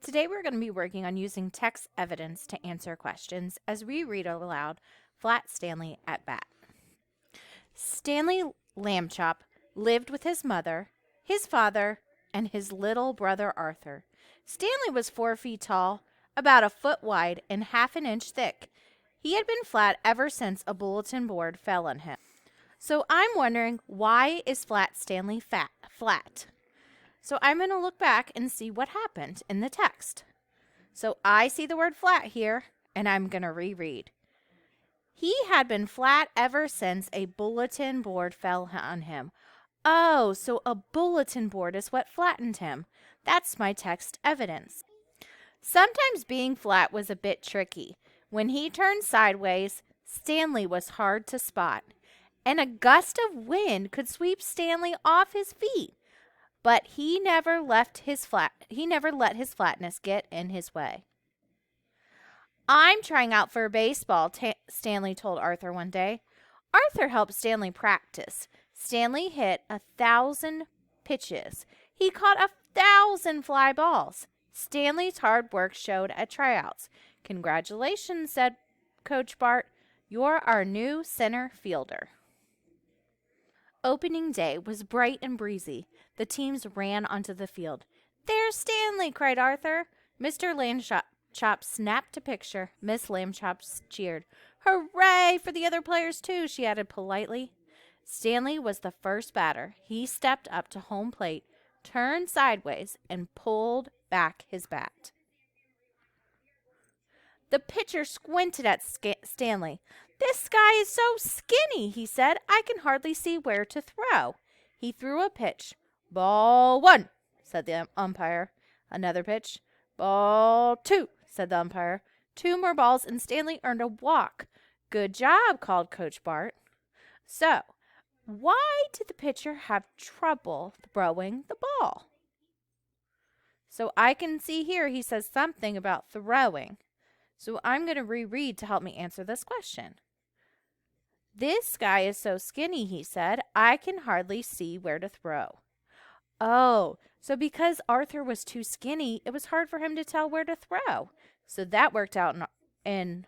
Today we're going to be working on using text evidence to answer questions as we read aloud Flat Stanley at Bat. Stanley Lambchop lived with his mother, his father, and his little brother Arthur. Stanley was 4 feet tall, about a foot wide, and half an inch thick. He had been flat ever since a bulletin board fell on him. So I'm wondering, why is Flat Stanley flat? So I'm going to look back and see what happened in the text. So I see the word flat here, and I'm going to reread. He had been flat ever since a bulletin board fell on him. Oh, so a bulletin board is what flattened him. That's my text evidence. Sometimes being flat was a bit tricky. When he turned sideways, Stanley was hard to spot, and a gust of wind could sweep Stanley off his feet. But he never let his flatness get in his way. I'm trying out for baseball, Stanley told Arthur one day. Arthur helped Stanley practice. Stanley hit 1,000 pitches. He caught 1,000 fly balls. Stanley's hard work showed at tryouts. Congratulations, said Coach Bart. You're our new center fielder. Opening day was bright and breezy. The teams ran onto the field. There's Stanley, cried Arthur. Mr. Lambchop snapped a picture. Miss Lambchop cheered. Hooray for the other players, too, she added politely. Stanley was the first batter. He stepped up to home plate, turned sideways, and pulled back his bat. The pitcher squinted at Stanley. This guy is so skinny, he said. I can hardly see where to throw. He threw a pitch. Ball 1, said the umpire. Another pitch. Ball 2, said the umpire. 2 more balls, and Stanley earned a walk. Good job, called Coach Bart. So, why did the pitcher have trouble throwing the ball? So I can see here he says something about throwing. So I'm going to reread to help me answer this question. This guy is so skinny, he said, I can hardly see where to throw. Oh, so because Arthur was too skinny, it was hard for him to tell where to throw. So that worked out in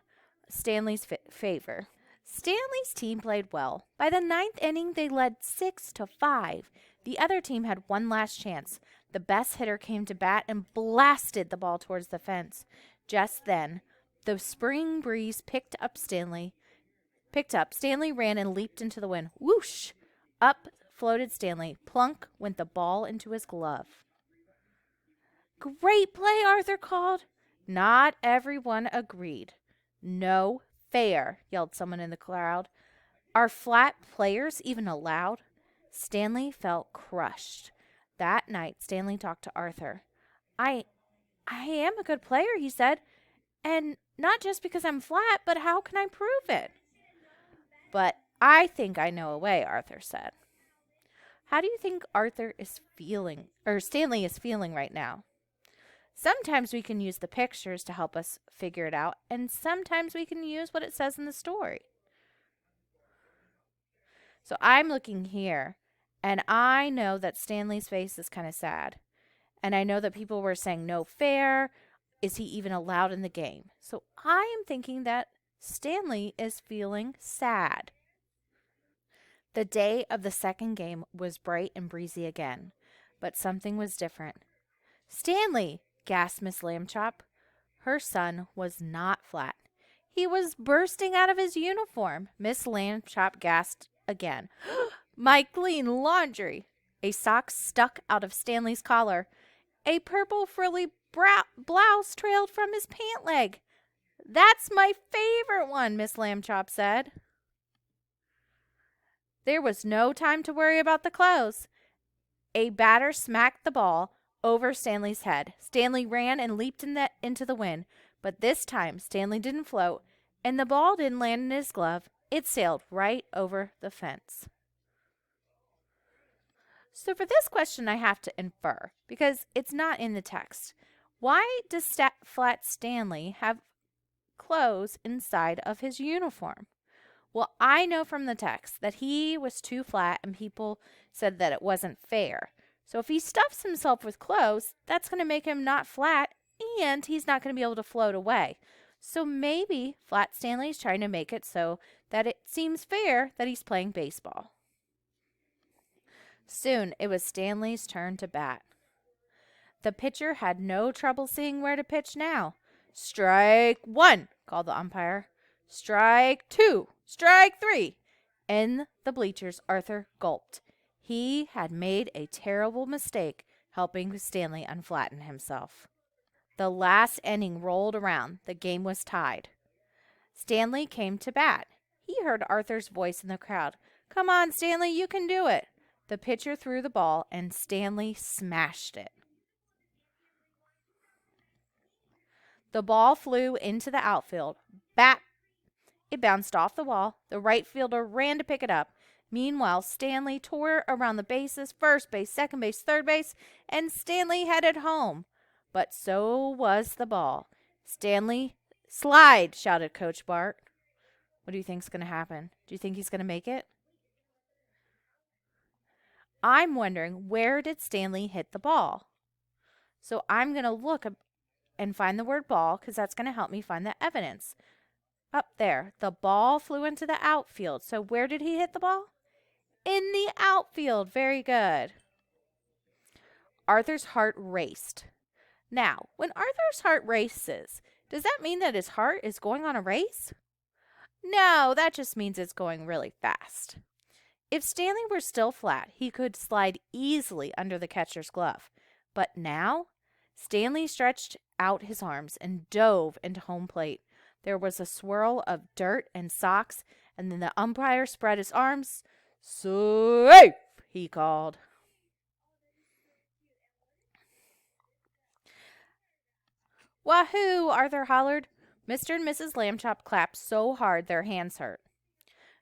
Stanley's favor. Stanley's team played well. By the 9th inning, they led 6-5. The other team had one last chance. The best hitter came to bat and blasted the ball towards the fence. Just then, the spring breeze picked up. Stanley ran and leaped into the wind. Whoosh! Up floated Stanley. Plunk went the ball into his glove. Great play, Arthur called. Not everyone agreed. No fair, yelled someone in the crowd. Are flat players even allowed? Stanley felt crushed. That night, Stanley talked to Arthur. I am a good player, he said. And not just because I'm flat, but how can I prove it? But I think I know a way, Arthur said. How do you think Stanley is feeling right now? Sometimes we can use the pictures to help us figure it out, and sometimes we can use what it says in the story. So I'm looking here, and I know that Stanley's face is kind of sad. And I know that people were saying no fair. Is he even allowed in the game? So I am thinking that Stanley is feeling sad. The day of the second game was bright and breezy again, but something was different. Stanley, gasped Miss Lambchop. Her son was not flat. He was bursting out of his uniform. Miss Lambchop gasped again. My clean laundry! A sock stuck out of Stanley's collar. A purple frilly blouse trailed from his pant leg. That's my favorite one, Miss Lambchop said. There was no time to worry about the clothes. A batter smacked the ball over Stanley's head. Stanley ran and leaped into the wind, but this time Stanley didn't float, and the ball didn't land in his glove. It sailed right over the fence. So for this question, I have to infer, because it's not in the text. Why does Flat Stanley have clothes inside of his uniform? Well, I know from the text that he was too flat and people said that it wasn't fair. So if he stuffs himself with clothes, that's going to make him not flat and he's not going to be able to float away. So maybe Flat Stanley's trying to make it so that it seems fair that he's playing baseball. Soon it was Stanley's turn to bat. The pitcher had no trouble seeing where to pitch now. "Strike one," called the umpire. "Strike two. Strike three." In the bleachers, Arthur gulped. He had made a terrible mistake helping Stanley unflatten himself. The last inning rolled around. The game was tied. Stanley came to bat. He heard Arthur's voice in the crowd. "Come on, Stanley, you can do it." The pitcher threw the ball, and Stanley smashed it. The ball flew into the outfield. Bat! It bounced off the wall. The right fielder ran to pick it up. Meanwhile, Stanley tore around the bases, first base, second base, third base, and Stanley headed home. But so was the ball. "Stanley, slide!" shouted Coach Bart. What do you think's going to happen? Do you think he's going to make it? I'm wondering, where did Stanley hit the ball? So I'm going to look and find the word ball because that's going to help me find the evidence. Up there, the ball flew into the outfield. So where did he hit the ball? In the outfield. Very good. Arthur's heart raced. Now, when Arthur's heart races, does that mean that his heart is going on a race? No, that just means it's going really fast. If Stanley were still flat, he could slide easily under the catcher's glove. But now, Stanley stretched out his arms and dove into home plate. There was a swirl of dirt and socks, and then the umpire spread his arms. "Safe!" he called. "Wahoo!" Arthur hollered. Mr. and Mrs. Lambchop clapped so hard their hands hurt.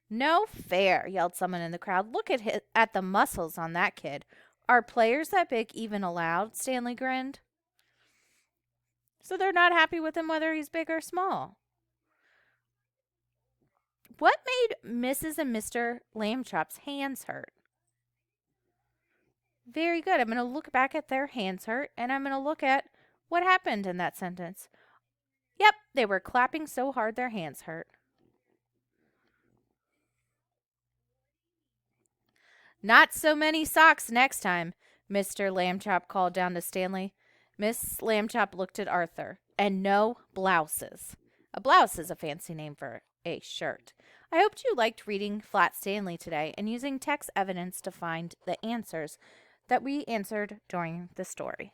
"No fair," yelled someone in the crowd. "Look at the muscles on that kid. Are players that big even allowed?" Stanley grinned. "So they're not happy with him whether he's big or small." What made Mrs. and Mr. Lambchop's hands hurt? Very good. I'm going to look back at their hands hurt, and I'm going to look at what happened in that sentence. Yep, they were clapping so hard their hands hurt. "Not so many socks next time," Mr. Lambchop called down to Stanley. Miss Lambchop looked at Arthur. "And no blouses." A blouse is a fancy name for a shirt. I hoped you liked reading Flat Stanley today and using text evidence to find the answers that we answered during the story.